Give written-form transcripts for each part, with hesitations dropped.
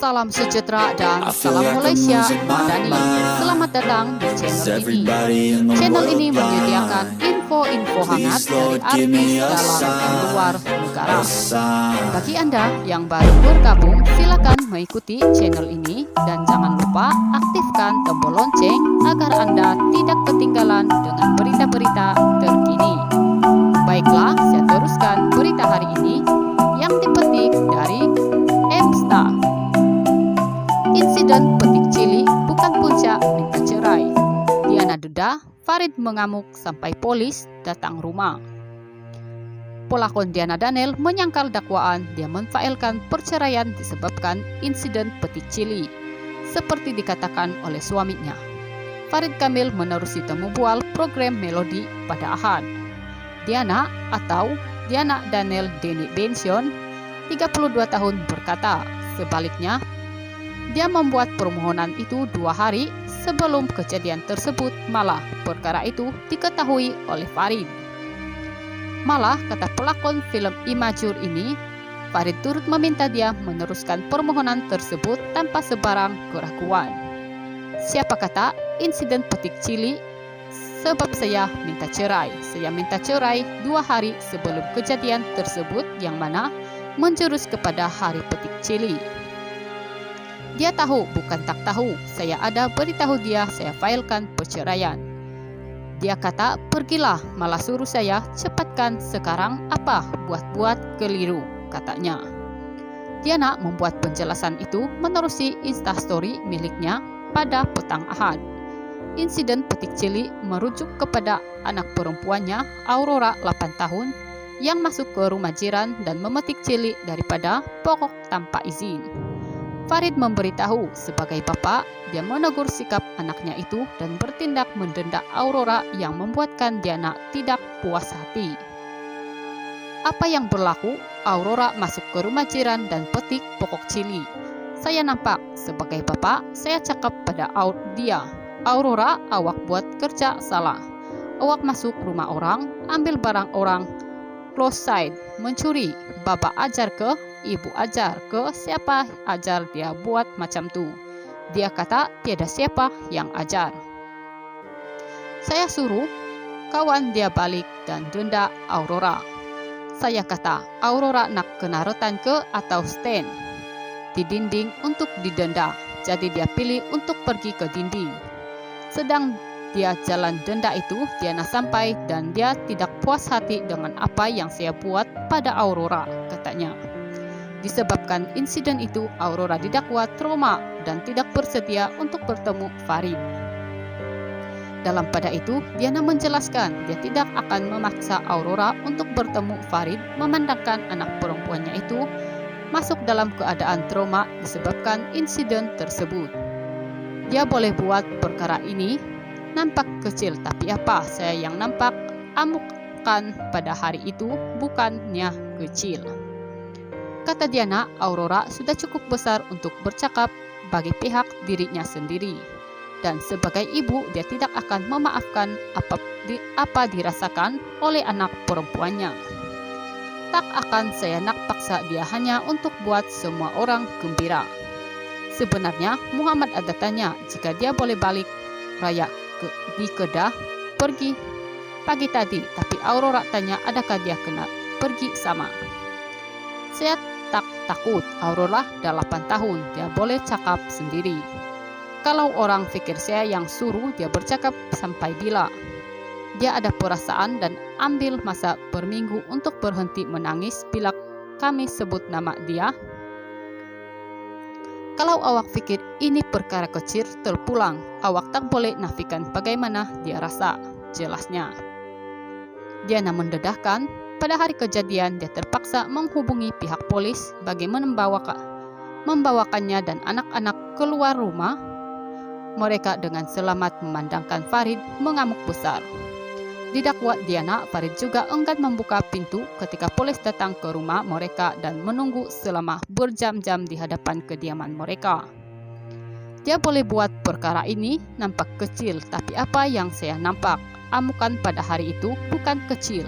Salam sejahtera dan salam Malaysia Madani. Selamat datang di channel ini. Channel ini menyediakan info-info hangat dari artis dalam dan luar negara. Bagi Anda yang baru bergabung, silakan mengikuti channel ini dan jangan lupa aktifkan tombol lonceng agar Anda tidak ketinggalan dengan berita-berita terkini. Baiklah, saya teruskan berita hari ini yang dipetik dari Msta. Insiden petik cili bukan puncak minta cerai. Diana Duda, Farid mengamuk sampai polis datang rumah. Pelakon Diana Daniel menyangkal dakwaan dia memfailkan perceraian disebabkan insiden petik cili, seperti dikatakan oleh suaminya. Farid Kamil menerusi temu bual program Melodi pada Ahad. Diana atau Diana Daniel Deni Bension, 32 tahun berkata, sebaliknya, dia membuat permohonan itu 2 hari sebelum kejadian tersebut, malah perkara itu diketahui oleh Farid. Malah, kata pelakon film Imajur ini, Farid turut meminta dia meneruskan permohonan tersebut tanpa sebarang keraguan. Siapa kata insiden petik cili, sebab saya minta cerai. Saya minta cerai 2 hari sebelum kejadian tersebut yang mana menjurus kepada hari petik cili. Dia tahu, bukan tak tahu. Saya ada beritahu dia saya failkan perceraian. Dia kata, pergilah, malah suruh saya cepatkan sekarang apa, buat-buat keliru, katanya. Diana membuat penjelasan itu menerusi instastory miliknya pada petang Ahad. Insiden petik cili merujuk kepada anak perempuannya, Aurora 8 tahun, yang masuk ke rumah jiran dan memetik cili daripada pokok tanpa izin. Farid memberitahu sebagai bapak, dia menegur sikap anaknya itu dan bertindak mendenda Aurora yang membuatkan Diana tidak puas hati. Apa yang berlaku? Aurora masuk ke rumah jiran dan petik pokok cili. Saya nampak, sebagai bapak, saya cakap pada dia, Aurora, awak buat kerja salah. Awak masuk rumah orang, ambil barang orang, close side, mencuri. Bapak ajar ke, ibu ajar ke, siapa ajar dia buat macam tu? Dia kata tiada siapa yang ajar. Saya suruh kawan dia balik dan denda Aurora. Saya kata Aurora nak kena rotan ke atau stand di dinding untuk didenda. Jadi dia pilih untuk pergi ke dinding. Sedang dia jalan denda itu, Diana sampai dan dia tidak puas hati dengan apa yang saya buat pada Aurora, katanya. Disebabkan insiden itu, Aurora didakwa trauma dan tidak bersedia untuk bertemu Farid. Dalam pada itu, Diana menjelaskan dia tidak akan memaksa Aurora untuk bertemu Farid, memandangkan anak perempuannya itu masuk dalam keadaan trauma disebabkan insiden tersebut. Dia boleh buat perkara ini nampak kecil, tapi apa saya yang nampak amukan pada hari itu bukannya kecil. Kata Diana, Aurora sudah cukup besar untuk bercakap bagi pihak dirinya sendiri. Dan sebagai ibu, dia tidak akan memaafkan apa dirasakan oleh anak perempuannya. Tak akan saya nak paksa dia hanya untuk buat semua orang gembira. Sebenarnya Muhammad ada tanya jika dia boleh balik raya di Kedah pergi pagi tadi, tapi Aurora tanya adakah dia kena pergi sama. Saya tak takut, Aurora dah 8 tahun, dia boleh cakap sendiri. Kalau orang fikir saya yang suruh dia bercakap sampai bila. Dia ada perasaan dan ambil masa berminggu untuk berhenti menangis bila kami sebut nama dia. Kalau awak fikir ini perkara kecil terpulang, awak tak boleh nafikan bagaimana dia rasa, jelasnya. Diana mendedahkan, pada hari kejadian dia terpaksa menghubungi pihak polis bagi membawakannya dan anak-anak keluar rumah. Mereka dengan selamat memandangkan Farid mengamuk besar. Didakwa Diana, Farid juga enggan membuka pintu ketika polis datang ke rumah mereka dan menunggu selama berjam-jam di hadapan kediaman mereka. Dia boleh buat perkara ini nampak kecil, tapi apa yang saya nampak amukan pada hari itu bukan kecil.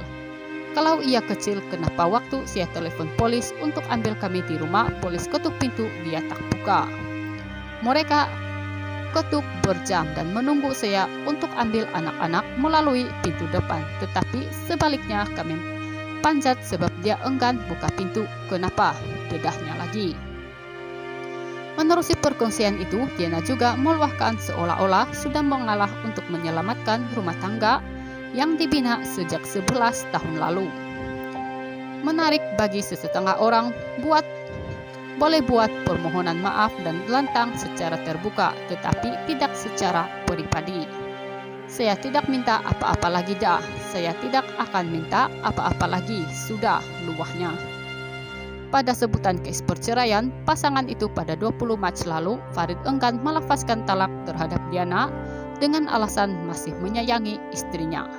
Kalau ia kecil, kenapa waktu saya telepon polis untuk ambil kami di rumah, polis ketuk pintu, dia tak buka. terbuka. Mereka ketuk berjam dan menunggu saya untuk ambil anak-anak melalui pintu depan. Tetapi sebaliknya kami panjat sebab dia enggan buka pintu. Kenapa? Dedahnya lagi. Menerusi perkongsian itu, Diana juga meluahkan seolah-olah sudah mengalah untuk menyelamatkan rumah tangga yang dibina sejak 11 tahun lalu. Menarik bagi sesetengah orang boleh buat permohonan maaf dan lantang secara terbuka, tetapi tidak secara pribadi. Saya tidak minta apa-apa lagi dah. Saya tidak akan minta apa-apa lagi, sudah, luahnya. Pada sebutan kes perceraian pasangan itu pada 20 Maret lalu, Farid enggan melafazkan talak terhadap Diana dengan alasan masih menyayangi istrinya.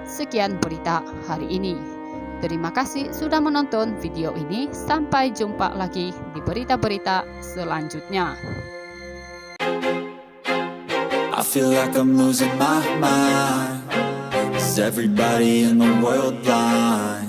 Sekian berita hari ini. Terima kasih sudah menonton video ini. Sampai jumpa lagi di berita-berita selanjutnya. I feel like I'm losing my mind. Is everybody in the world blind?